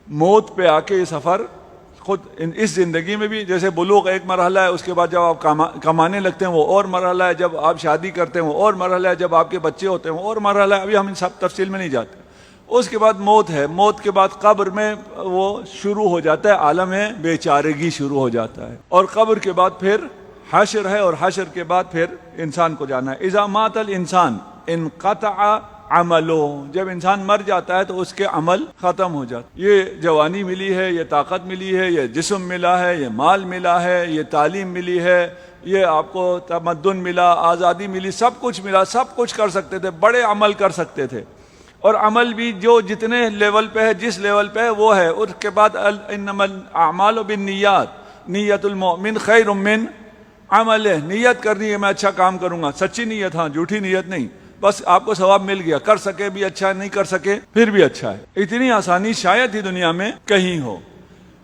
موت پہ آ کے یہ سفر خود اس زندگی میں بھی، جیسے بلوغ ایک مرحلہ ہے، اس کے بعد جب آپ کمانے لگتے ہیں وہ اور مرحلہ ہے، جب آپ شادی کرتے ہیں وہ اور مرحلہ ہے، جب آپ کے بچے ہوتے ہیں وہ اور مرحلہ ہے، ابھی ہم ان سب تفصیل میں نہیں جاتے۔ اس کے بعد موت ہے، موت کے بعد قبر میں وہ شروع ہو جاتا ہے، عالم بے چارگی شروع ہو جاتا ہے، اور قبر کے بعد پھر حشر ہے، اور حشر کے بعد پھر انسان کو جانا ہے۔ اذا مات الانسان انقطع عملو، جب انسان مر جاتا ہے تو اس کے عمل ختم ہو جاتا ہے۔ یہ جوانی ملی ہے، یہ طاقت ملی ہے، یہ جسم ملا ہے، یہ مال ملا ہے، یہ تعلیم ملی ہے، یہ آپ کو تمدن ملا، آزادی ملی، سب کچھ ملا، سب کچھ کر سکتے تھے، بڑے عمل کر سکتے تھے، اور عمل بھی جو جتنے لیول پہ ہے، جس لیول پہ ہے وہ ہے۔ اس کے بعد انما الاعمال بالنیات، نیت المؤمن خیر من عملہ، نیت کرنی ہے میں اچھا کام کروں گا، سچی نیت، ہاں جھوٹی نیت نہیں، بس آپ کو ثواب مل گیا، کر سکے بھی اچھا، نہیں کر سکے پھر بھی اچھا ہے۔ اتنی آسانی شاید ہی دنیا میں کہیں ہو۔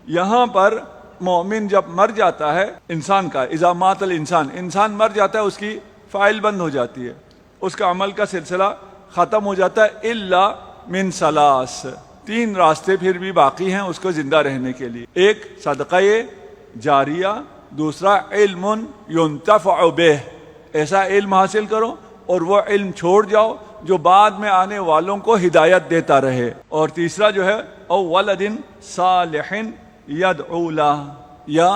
یہاں پر مومن جب مر جاتا ہے، انسان کا اذا مات الانسان، انسان مر جاتا ہے، اس کی فائل بند ہو جاتی ہے، اس کا عمل کا سلسلہ ختم ہو جاتا ہے، الا من ثلاث، تین راستے پھر بھی باقی ہیں اس کو زندہ رہنے کے لیے۔ ایک صدقہ جاریہ، دوسرا علم ينتفع به، ایسا علم حاصل کرو اور وہ علم چھوڑ جاؤ جو بعد میں آنے والوں کو ہدایت دیتا رہے، اور تیسرا جو ہے او ولد صالح یدعو لہ، یا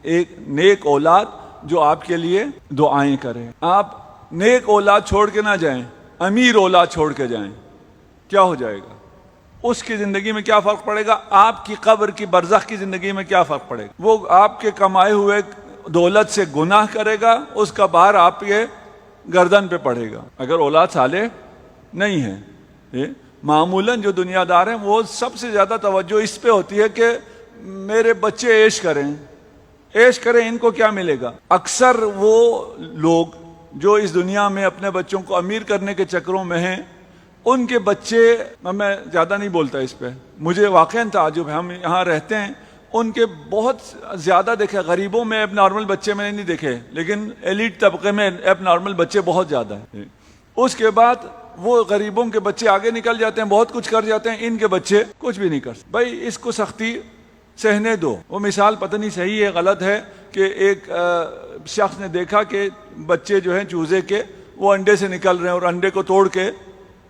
ایک نیک اولاد جو آپ کے لیے دعائیں کرے۔ آپ نیک اولاد چھوڑ کے نہ جائیں، امیر اولاد چھوڑ کے جائیں، کیا ہو جائے گا؟ اس کی زندگی میں کیا فرق پڑے گا؟ آپ کی قبر کی برزخ کی زندگی میں کیا فرق پڑے گا؟ وہ آپ کے کمائے ہوئے دولت سے گناہ کرے گا، اس کا بھار آپ کے گردن پہ پڑے گا۔ اگر اولاد صالح نہیں ہے، معمولاً جو دنیا دار ہیں وہ سب سے زیادہ توجہ اس پہ ہوتی ہے کہ میرے بچے عیش کریں، عیش کریں، ان کو کیا ملے گا؟ اکثر وہ لوگ جو اس دنیا میں اپنے بچوں کو امیر کرنے کے چکروں میں ہیں، ان کے بچے، میں زیادہ نہیں بولتا اس پہ، مجھے واقعاً تعجب ہے، ہم یہاں رہتے ہیں، ان کے بہت زیادہ دیکھے، غریبوں میں اب نارمل بچے میں نہیں دیکھے، لیکن ایلیٹ طبقے میں اب نارمل بچے بہت زیادہ ہیں۔ اس کے بعد وہ غریبوں کے بچے آگے نکل جاتے ہیں، بہت کچھ کر جاتے ہیں، ان کے بچے کچھ بھی نہیں کر سکتے۔ بھائی اس کو سختی سہنے دو۔ وہ مثال پتہ نہیں صحیح ہے غلط ہے کہ ایک شخص نے دیکھا کہ بچے جو ہیں چوزے کے وہ انڈے سے نکل رہے ہیں، اور انڈے کو توڑ کے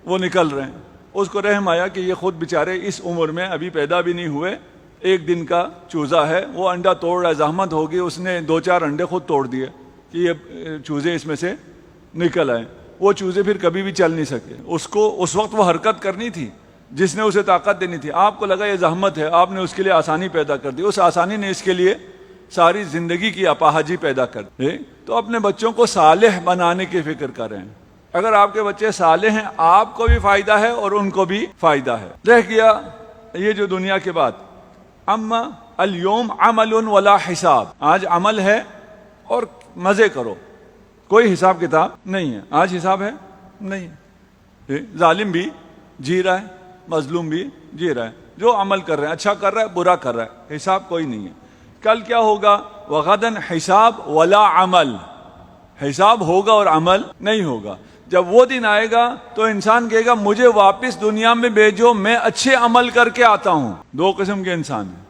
وہ نکل رہے ہیں۔ اس کو رحم آیا کہ یہ خود بیچارے اس عمر میں ابھی پیدا بھی نہیں ہوئے، ایک دن کا چوزا ہے، وہ انڈا توڑ رہا ہے، زحمت ہوگی، اس نے 2-4 انڈے خود توڑ دیے کہ یہ چوزے اس میں سے نکل آئے۔ وہ چوزے پھر کبھی بھی چل نہیں سکے، اس کو اس وقت وہ حرکت کرنی تھی جس نے اسے طاقت دینی تھی۔ آپ کو لگا یہ زحمت ہے، آپ نے اس کے لیے آسانی پیدا کر دی، اس آسانی نے اس کے لیے ساری زندگی کی اپاہجی پیدا کر دی۔ تو اپنے بچوں کو صالح بنانے کی فکر کریں۔ اگر آپ کے بچے صالح ہیں، آپ کو بھی فائدہ ہے اور ان کو بھی فائدہ ہے۔ رہ گیا یہ جو دنیا کے بعد، اما اليوم عمل ولا حساب، آج عمل ہے اور مزے کرو، کوئی حساب کتاب نہیں ہے۔ آج حساب ہے نہیں، ظالم بھی جی رہا ہے، مظلوم بھی جی رہا ہے، جو عمل کر رہے ہیں، اچھا کر رہا ہے، برا کر رہا ہے، حساب کوئی نہیں ہے۔ کل کیا ہوگا؟ وغدن حساب ولا عمل، حساب ہوگا اور عمل نہیں ہوگا۔ جب وہ دن آئے گا تو انسان کہے گا مجھے واپس دنیا میں بھیجو، میں اچھے عمل کر کے آتا ہوں۔ دو قسم کے انسان ہیں،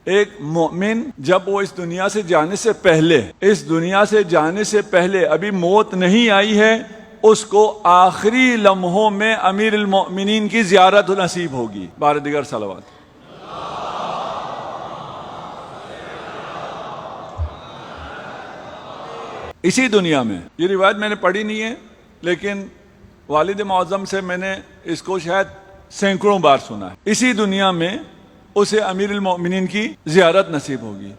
ایک مومن جب وہ اس دنیا سے جانے سے پہلے، اس دنیا سے جانے سے پہلے ابھی موت نہیں آئی ہے، اس کو آخری لمحوں میں امیر المؤمنین کی زیارت نصیب ہوگی۔ بار دیگر صلوات۔ اسی دنیا میں، یہ روایت میں نے پڑھی نہیں ہے لیکن والد معظم سے میں نے اس کو شاید سینکڑوں بار سنا ہے۔ اسی دنیا میں اسے امیر المؤمنین کی زیارت نصیب ہوگی۔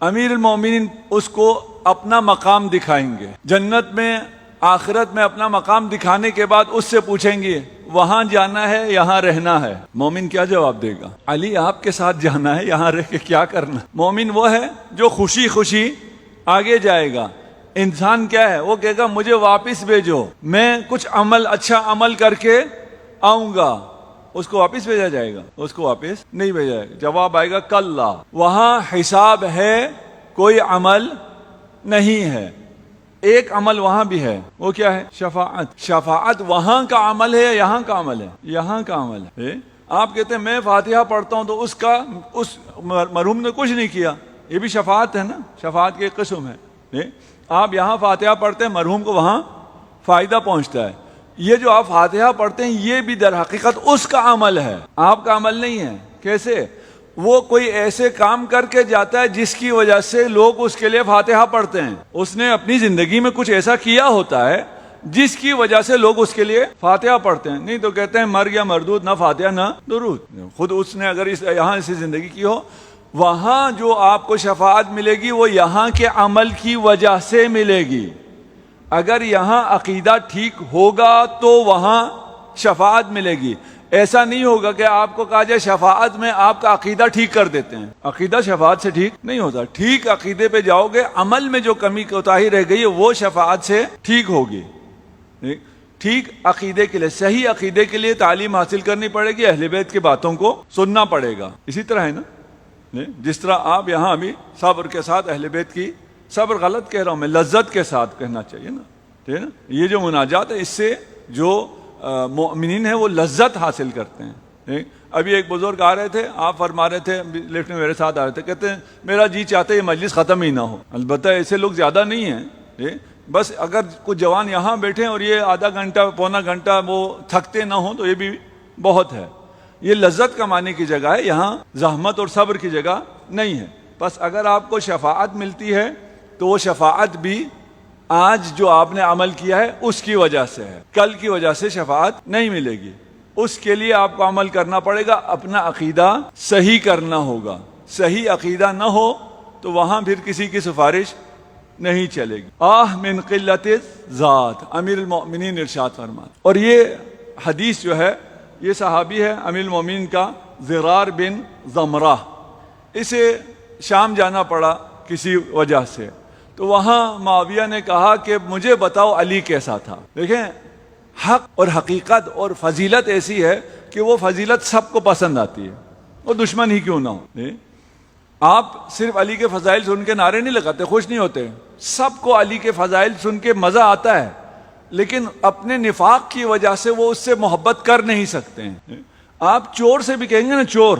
امیر المؤمنین اس کو اپنا مقام دکھائیں گے جنت میں، آخرت میں اپنا مقام دکھانے کے بعد اس سے پوچھیں گے وہاں جانا ہے یہاں رہنا ہے؟ مومن کیا جواب دے گا؟ علی آپ کے ساتھ جانا ہے، یہاں رہ کے کیا کرنا؟ مومن وہ ہے جو خوشی خوشی آگے جائے گا۔ انسان کیا ہے؟ وہ کہے گا مجھے واپس بھیجو، میں کچھ عمل، اچھا عمل کر کے آؤں گا۔ اس کو واپس بھیجا جائے گا؟ اس کو واپس نہیں بھیجا جائے گا۔ جواب آئے گا کلا، وہاں حساب ہے، کوئی عمل نہیں ہے۔ ایک عمل وہاں بھی ہے، وہ کیا ہے؟ شفاعت۔ شفاعت وہاں کا عمل ہے یا یہاں کا عمل ہے؟ یہاں کا عمل ہے۔ آپ کہتے ہیں میں فاتحہ پڑھتا ہوں تو اس مرحوم نے کچھ نہیں کیا، یہ بھی شفاعت ہے نا، شفاعت کی ایک قسم ہے۔ آپ یہاں فاتحہ پڑھتے ہیں، مرحوم کو وہاں فائدہ پہنچتا ہے۔ یہ جو آپ فاتحہ پڑھتے ہیں یہ بھی در حقیقت اس کا عمل ہے، آپ کا عمل نہیں ہے۔ کیسے؟ وہ کوئی ایسے کام کر کے جاتا ہے جس کی وجہ سے لوگ اس کے لیے فاتحہ پڑھتے ہیں، اس نے اپنی زندگی میں کچھ ایسا کیا ہوتا ہے جس کی وجہ سے لوگ اس کے لیے فاتحہ پڑھتے ہیں، نہیں تو کہتے ہیں مر گیا مردود، نہ فاتحہ نہ درود۔ خود اس نے اگر یہاں ایسی زندگی کی ہو، وہاں جو آپ کو شفاعت ملے گی وہ یہاں کے عمل کی وجہ سے ملے گی۔ اگر یہاں عقیدہ ٹھیک ہوگا تو وہاں شفاعت ملے گی۔ ایسا نہیں ہوگا کہ آپ کو کہا جائے شفاعت میں آپ کا عقیدہ ٹھیک کر دیتے ہیں، عقیدہ شفاعت سے ٹھیک نہیں ہوتا۔ ٹھیک عقیدے پہ جاؤ گے، عمل میں جو کمی کوتاہی رہ گئی ہے وہ شفاعت سے ٹھیک ہوگی۔ ٹھیک عقیدے کے لیے، صحیح عقیدے کے لیے تعلیم حاصل کرنی پڑے گی، اہل بیت کی باتوں کو سننا پڑے گا۔ اسی طرح ہے نا، جس طرح آپ یہاں ابھی صبر کے ساتھ اہل بیت کی، صبر غلط کہہ رہا ہوں میں، لذت کے ساتھ کہنا چاہیے نا، ٹھیک ہے نا۔ یہ جو مناجات ہے اس سے جو مومنین ہیں وہ لذت حاصل کرتے ہیں۔ ابھی ایک بزرگ آ رہے تھے، آپ فرما رہے تھے، لفٹ میں میرے ساتھ آ رہے تھے، کہتے ہیں میرا جی چاہتے یہ مجلس ختم ہی نہ ہو۔ البتہ ایسے لوگ زیادہ نہیں ہیں، بس اگر کچھ جوان یہاں بیٹھے اور یہ آدھا گھنٹہ پونا گھنٹہ وہ تھکتے نہ ہوں تو یہ بھی بہت ہے۔ یہ لذت کمانے کی جگہ ہے، یہاں زحمت اور صبر کی جگہ نہیں ہے۔ بس اگر آپ کو شفاعت ملتی ہے تو وہ شفاعت بھی آج جو آپ نے عمل کیا ہے اس کی وجہ سے ہے، کل کی وجہ سے شفاعت نہیں ملے گی۔ اس کے لیے آپ کو عمل کرنا پڑے گا، اپنا عقیدہ صحیح کرنا ہوگا۔ صحیح عقیدہ نہ ہو تو وہاں پھر کسی کی سفارش نہیں چلے گی۔ آہ من قلت ذات، امیر المؤمنین ارشاد فرماتے۔ اور یہ حدیث جو ہے یہ صحابی ہے امیر المؤمنین کا زرار بن زمرہ، اسے شام جانا پڑا کسی وجہ سے، تو وہاں معاویہ نے کہا کہ مجھے بتاؤ علی کیسا تھا۔ دیکھیں حق اور حقیقت اور فضیلت ایسی ہے کہ وہ فضیلت سب کو پسند آتی ہے، وہ دشمن ہی کیوں نہ ہو۔ آپ صرف علی کے فضائل سن کے نعرے نہیں لگاتے، خوش نہیں ہوتے، سب کو علی کے فضائل سن کے مزہ آتا ہے، لیکن اپنے نفاق کی وجہ سے وہ اس سے محبت کر نہیں سکتے ہیں۔ آپ چور سے بھی کہیں گے نا چور،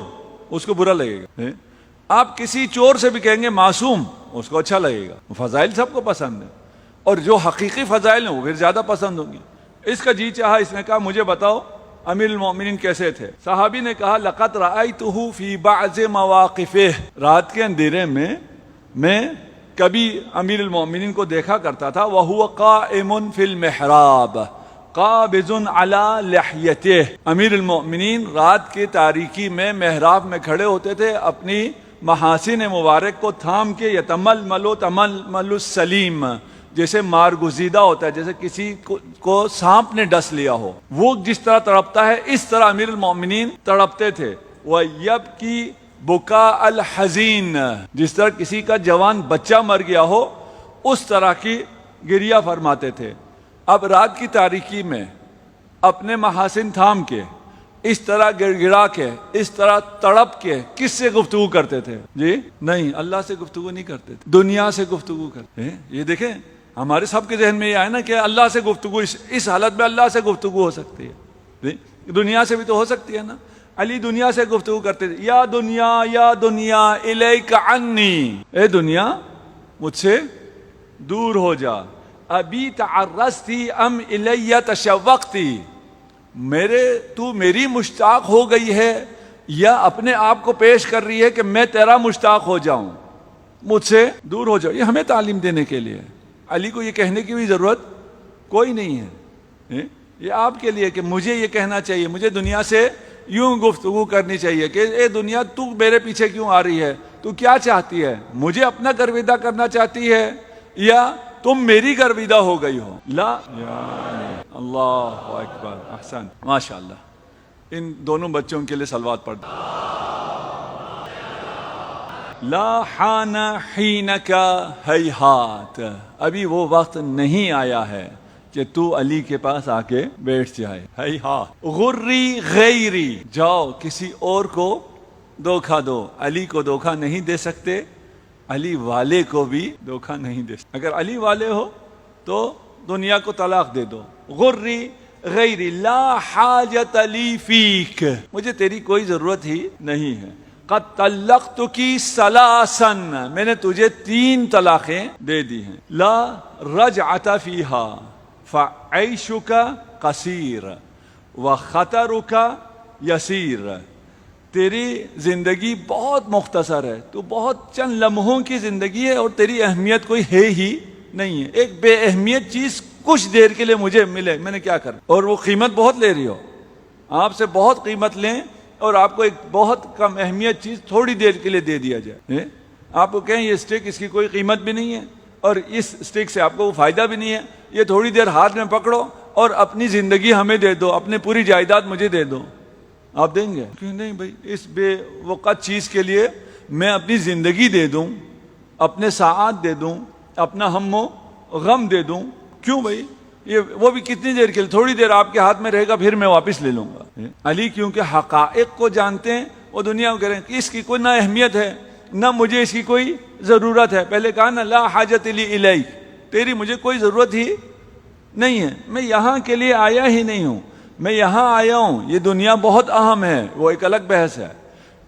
اس کو برا لگے گا۔ آپ کسی چور سے بھی کہیں گے معصوم، اس کو اچھا لگے گا۔ فضائل سب کو پسند ہے، اور جو حقیقی فضائل ہیں وہ پھر زیادہ پسند ہوں گی۔ اس کا جی چاہا، اس نے کہا مجھے بتاؤ امیر المؤمنین کیسے تھے۔ صحابی نے کہا لقد رأیتہ فی بعض مواقفہ، رات کے اندھیرے میں کبھی امیر المؤمنین کو دیکھا کرتا تھا، وہو قائم فی المحراب قابض علی لحیتہ، امیر المؤمنین رات کی تاریکی میں محراب میں کھڑے ہوتے تھے، اپنی محاسن مبارک کو تھام کے، یتململ تململ السلیم، جیسے مارگزیدہ ہوتا ہے، جیسے کسی کو سانپ نے ڈس لیا ہو، وہ جس طرح تڑپتا ہے اس طرح امیر المؤمنین تڑپتے تھے۔ وَيَبْكِي بُكَاءَ الْحَزِينَ، جس طرح کسی کا جوان بچہ مر گیا ہو اس طرح کی گریہ فرماتے تھے۔ اب رات کی تاریکی میں اپنے محاسن تھام کے، اس طرح گڑ گڑا کے، اس طرح تڑپ کے کس سے گفتگو کرتے تھے؟ جی نہیں، اللہ سے گفتگو نہیں کرتے تھے، دنیا سے گفتگو کرتے۔ یہ دیکھیں ہمارے سب کے ذہن میں یہ آئے نا کہ اللہ سے گفتگو، اس حالت میں اللہ سے گفتگو ہو سکتی ہے، دنیا سے بھی تو ہو سکتی ہے نا۔ علی دنیا سے گفتگو کرتے تھے، یا دنیا الیک عنی، اے دنیا مجھ سے دور ہو جا، ابھی تعرضتی ام الی تشوقتی، تو میری مشتاق ہو گئی ہے یا اپنے آپ کو پیش کر رہی ہے کہ میں تیرا مشتاق ہو جاؤں، مجھ سے دور ہو جاؤ۔ یہ ہمیں تعلیم دینے کے لیے، علی کو یہ کہنے کی بھی ضرورت کوئی نہیں ہے، یہ آپ کے لیے کہ مجھے یہ کہنا چاہیے، مجھے دنیا سے یوں گفتگو کرنی چاہیے کہ اے دنیا تو میرے پیچھے کیوں آ رہی ہے، تو کیا چاہتی ہے، مجھے اپنا گرویدہ کرنا چاہتی ہے یا تم میری گرویدہ ہو گئی ہو؟ لا، اللہ اکبر، احسن، ماشاءاللہ۔ ان دونوں بچوں کے لیے صلوات پڑھ دو۔ لا حان حینک ہیہات، ابھی وہ وقت نہیں آیا ہے کہ تو علی کے پاس آ کے بیٹھ جائے۔ ہیہات غری غیری، جاؤ کسی اور کو دھوکہ دو، علی کو دھوکہ نہیں دے سکتے، علی والے کو بھی دھوکہ نہیں دے سکتے۔ اگر علی والے ہو تو دنیا کو طلاق دے دو۔ غری غیری لا حاجت لی فیک، مجھے تیری کوئی ضرورت ہی نہیں ہے. قد طلقتکی ثلاثا، میں نے تجھے 3 طلاقیں دے دی ہیں. لا رجعت فیہا فعیشک قصیر وخطرک یسیر، تیری زندگی بہت مختصر ہے، تو بہت چند لمحوں کی زندگی ہے اور تیری اہمیت کوئی ہے ہی نہیں ہے. ایک بے اہمیت چیز کچھ دیر کے لیے مجھے ملے، میں نے کیا کرنا، اور وہ قیمت بہت لے رہی ہو، آپ سے بہت قیمت لیں اور آپ کو ایک بہت کم اہمیت چیز تھوڑی دیر کے لیے دے دیا جائے. آپ کو کہیں یہ اسٹک، اس کی کوئی قیمت بھی نہیں ہے اور اس اسٹک سے آپ کو وہ فائدہ بھی نہیں ہے، یہ تھوڑی دیر ہاتھ میں پکڑو اور اپنی زندگی ہمیں دے دو، اپنی پوری جائیداد مجھے دے دو. آپ دیں گے کہ نہیں بھائی، اس بے وقت چیز کے لیے میں اپنی زندگی دے دوں، اپنے ساعات دے دوں، اپنا ہم و غم دے دوں، کیوں بھائی؟ یہ وہ بھی کتنی دیر کے لیے، تھوڑی دیر آپ کے ہاتھ میں رہے گا، پھر میں واپس لے لوں گا. علی کیونکہ حقائق کو جانتے ہیں، وہ دنیا کو کہہ رہے ہیں کہ اس کی کوئی نہ اہمیت ہے نہ مجھے اس کی کوئی ضرورت ہے. پہلے کہا نا لا حاجت لی الیک، تیری مجھے کوئی ضرورت ہی نہیں ہے، میں یہاں کے لیے آیا ہی نہیں ہوں، میں یہاں آیا ہوں. یہ دنیا بہت اہم ہے، وہ ایک الگ بحث ہے.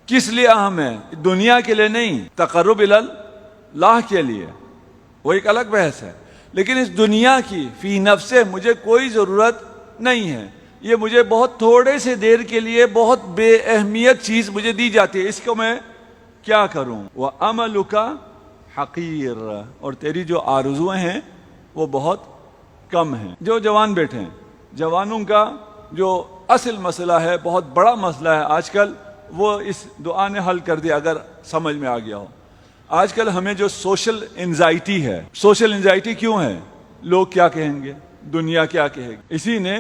کس لیے اہم ہے؟ دنیا کے لیے نہیں، تقرب الی اللہ کے لیے، وہ ایک الگ بحث ہے. لیکن اس دنیا کی فی نفسے مجھے کوئی ضرورت نہیں ہے، یہ مجھے بہت تھوڑے سے دیر کے لیے بہت بے اہمیت چیز مجھے دی جاتی ہے، اس کو میں کیا کروں؟ وَعَمَلُكَ حَقِيرٌ، اور تیری جو آرزویں ہیں وہ بہت کم ہیں. جو جوان بیٹھے ہیں، جوانوں کا جو اصل مسئلہ ہے، بہت بڑا مسئلہ ہے آج کل، وہ اس دعا نے حل کر دیا اگر سمجھ میں آ گیا ہو. آج کل ہمیں جو سوشل انزائٹی ہے، سوشل انزائٹی کیوں ہے؟ لوگ کیا کہیں گے، دنیا کیا کہے گی، اسی نے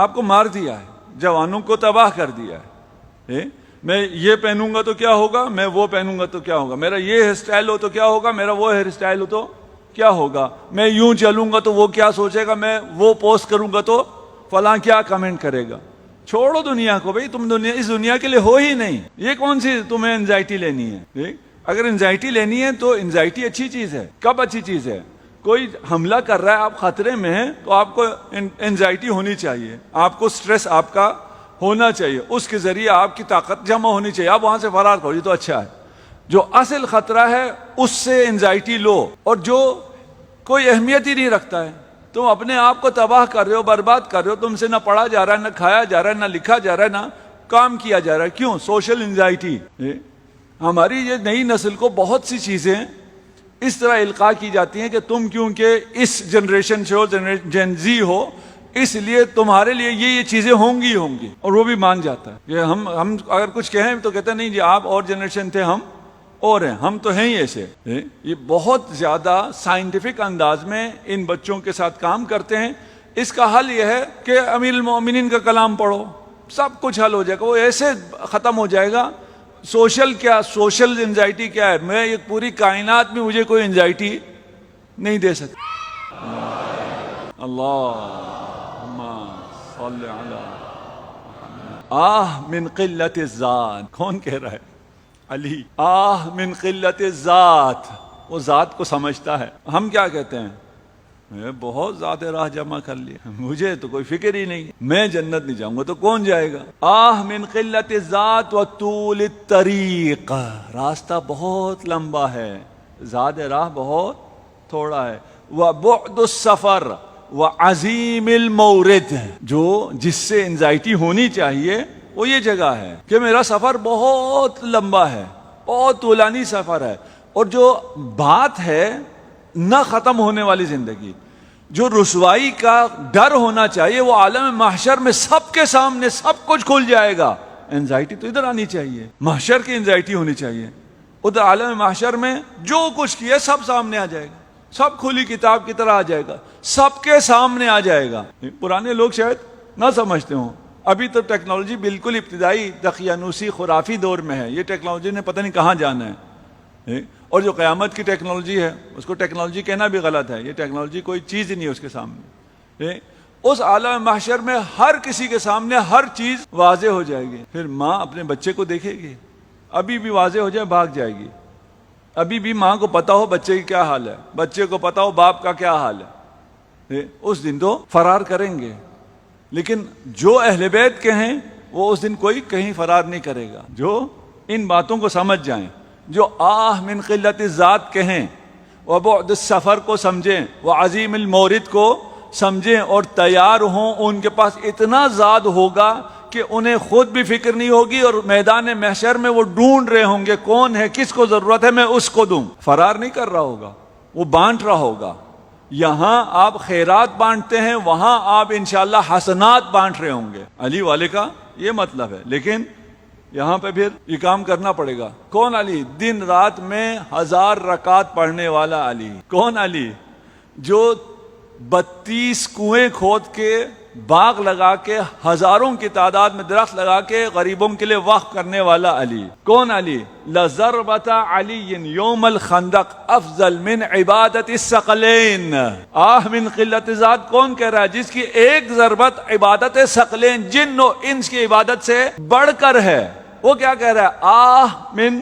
آپ کو مار دیا ہے، جوانوں کو تباہ کر دیا ہے. میں یہ پہنوں گا تو کیا ہوگا، میں وہ پہنوں گا تو کیا ہوگا، میرا یہ ہیئر اسٹائل ہو تو کیا ہوگا، میرا وہ ہیئر اسٹائل ہو تو کیا ہوگا، میں یوں چلوں گا تو وہ کیا سوچے گا، میں وہ پوسٹ کروں گا تو فلاں کیا کمنٹ کرے گا. چھوڑو دنیا کو بھائی، تم دنیا اس دنیا کے لیے ہو ہی نہیں. یہ کون سی تمہیں انزائٹی لینی ہے؟ اگر انزائٹی لینی ہے تو انزائٹی اچھی چیز ہے. کب اچھی چیز ہے؟ کوئی حملہ کر رہا ہے، آپ خطرے میں ہیں، تو آپ کو انزائٹی ہونی چاہیے، آپ کو سٹریس آپ کا ہونا چاہیے، اس کے ذریعے آپ کی طاقت جمع ہونی چاہیے، آپ وہاں سے فرار کرو، یہ تو اچھا ہے. جو اصل خطرہ ہے اس سے انزائٹی لو، اور جو کوئی اہمیت ہی نہیں رکھتا ہے، تم اپنے آپ کو تباہ کر رہے ہو، برباد کر رہے ہو، تم سے نہ پڑھا جا رہا ہے، نہ کھایا جا رہا ہے، نہ لکھا جا رہا ہے، نہ کام کیا جا رہا ہے. کیوں؟ Social anxiety. ہماری یہ نئی نسل کو بہت سی چیزیں اس طرح القاء کی جاتی ہیں کہ تم کیونکہ اس جنریشن سے ہو، جن زی ہو، اس لیے تمہارے لیے یہ چیزیں ہوں گی، اور وہ بھی مان جاتا ہے. کہ ہم اگر کچھ کہیں تو کہتے ہیں نہیں جی آپ اور جنریشن تھے، ہم اور ہیں، ہم تو ہیں ہی ایسے. یہ بہت زیادہ سائنٹیفک انداز میں ان بچوں کے ساتھ کام کرتے ہیں. اس کا حل یہ ہے کہ امیر المومنین کا کلام پڑھو، سب کچھ حل ہو جائے گا، وہ ایسے ختم ہو جائے گا. سوشل کیا، سوشل انزائٹی کیا ہے؟ میں یہ پوری کائنات میں مجھے کوئی انزائٹی نہیں دے سکتی. اللہم صلی علی آہ من قلت الذات. کون کہہ رہا ہے؟ علی. آہ من قلت الذات، وہ ذات کو سمجھتا ہے. ہم کیا کہتے ہیں؟ میں بہت ذات راہ جمع کر لی، مجھے تو کوئی فکر ہی نہیں، میں جنت نہیں جاؤں گا تو کون جائے گا. آہ من قلت الذات و طول الطریق، راستہ بہت لمبا ہے، ذات راہ بہت تھوڑا ہے. و بعد السفر و عظیم المورد، جو جس سے انزائٹی ہونی چاہیے وہ یہ جگہ ہے کہ میرا سفر بہت لمبا ہے، بہت طولانی سفر ہے. اور جو بات ہے نہ ختم ہونے والی زندگی، جو رسوائی کا ڈر ہونا چاہیے، وہ عالم محشر میں سب کے سامنے سب کچھ کھل جائے گا. انزائٹی تو ادھر آنی چاہیے، محشر کی انزائٹی ہونی چاہیے. ادھر عالم محشر میں جو کچھ کیا سب سامنے آ جائے گا، سب کھلی کتاب کی طرح آ جائے گا، سب کے سامنے آ جائے گا. پرانے لوگ شاید نہ سمجھتے ہوں، ابھی تو ٹیکنالوجی بالکل ابتدائی دقیانوسی خرافی دور میں ہے. یہ ٹیکنالوجی نے پتہ نہیں کہاں جانا ہے. اور جو قیامت کی ٹیکنالوجی ہے اس کو ٹیکنالوجی کہنا بھی غلط ہے. یہ ٹیکنالوجی کوئی چیز ہی نہیں ہے اس کے سامنے. اس عالم محشر میں ہر کسی کے سامنے ہر چیز واضح ہو جائے گی. پھر ماں اپنے بچے کو دیکھے گی، ابھی بھی واضح ہو جائے بھاگ جائے گی. ابھی بھی ماں کو پتا ہو بچے کی کیا حال ہے، بچے کو پتا ہو باپ کا کیا حال ہے. اس دن تو فرار کریں گے. لیکن جو اہل بیت کے ہیں وہ اس دن کوئی کہیں فرار نہیں کرے گا، جو ان باتوں کو سمجھ جائیں، جو آہ من قلت الذات کہیں، وبعد السفر کو سمجھیں، وعظیم المورد کو سمجھیں اور تیار ہوں، ان کے پاس اتنا زاد ہوگا کہ انہیں خود بھی فکر نہیں ہوگی اور میدان محشر میں وہ ڈھونڈ رہے ہوں گے کون ہے، کس کو ضرورت ہے، میں اس کو دوں۔ فرار نہیں کر رہا ہوگا، وہ بانٹ رہا ہوگا۔ یہاں آپ خیرات بانٹتے ہیں، وہاں آپ انشاءاللہ حسنات بانٹ رہے ہوں گے۔ علی والے کا یہ مطلب ہے، لیکن یہاں پہ پھر یہ کام کرنا پڑے گا۔ کون علی؟ دن رات میں 1000 رکعت پڑھنے والا علی۔ کون علی؟ جو 32 کنویں کھود کے، باغ لگا کے، ہزاروں کی تعداد میں درخت لگا کے غریبوں کے لیے وقف کرنے والا علی۔ کون علی؟ لَضَرْبَةَ عَلِيٍّ يَوْمَ الْخَنْدَقِ افضل من عبادت الثقلین۔ آہ من قلت ذات کون کہہ رہا ہے؟ جس کی ایک ضربت عبادت ثقلین، جن و انس کی عبادت سے بڑھ کر ہے۔ وہ کیا کہہ رہا ہے؟ آہ من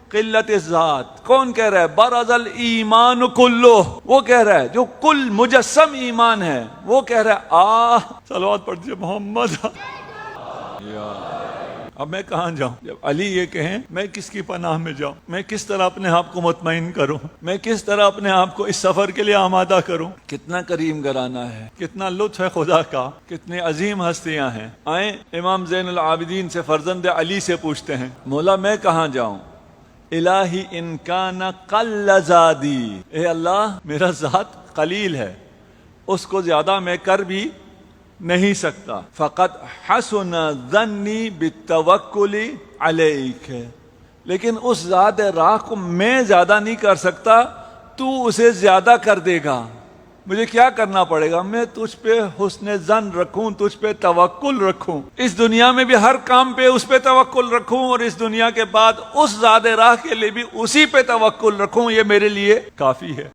قلت ذات۔ کون کہہ رہا ہے؟ برز الایمان کلہ۔ وہ کہہ رہا ہے جو کل مجسم ایمان ہے، وہ کہہ رہا ہے آہ۔ صلوات پڑھ دیجئے محمد۔ اب میں کہاں جاؤں؟ جب علی یہ کہیں میں کس کی پناہ میں جاؤں؟ میں کس طرح اپنے آپ کو مطمئن کروں؟ میں کس طرح اپنے آپ کو اس سفر کے لیے آمادہ کروں؟ کتنا کریم گھرانہ ہے، کتنا لطف ہے خدا کا، کتنے عظیم ہستیاں ہیں۔ آئیں امام زین العابدین سے فرزند علی سے پوچھتے ہیں، مولا میں کہاں جاؤں؟ الہی ان کان قل زادی، اے اللہ میرا ذات قلیل ہے، اس کو زیادہ میں کر بھی نہیں سکتا۔ فقط حسن ظنی بالتوکل علیک، لیکن اس ذات راہ کو میں زیادہ نہیں کر سکتا، تو اسے زیادہ کر دے گا۔ مجھے کیا کرنا پڑے گا؟ میں تجھ پہ حسن ظن رکھوں، تجھ پہ توکل رکھوں، اس دنیا میں بھی ہر کام پہ اس پہ توکل رکھوں، اور اس دنیا کے بعد اس ذات راہ کے لیے بھی اسی پہ توکل رکھوں، یہ میرے لیے کافی ہے۔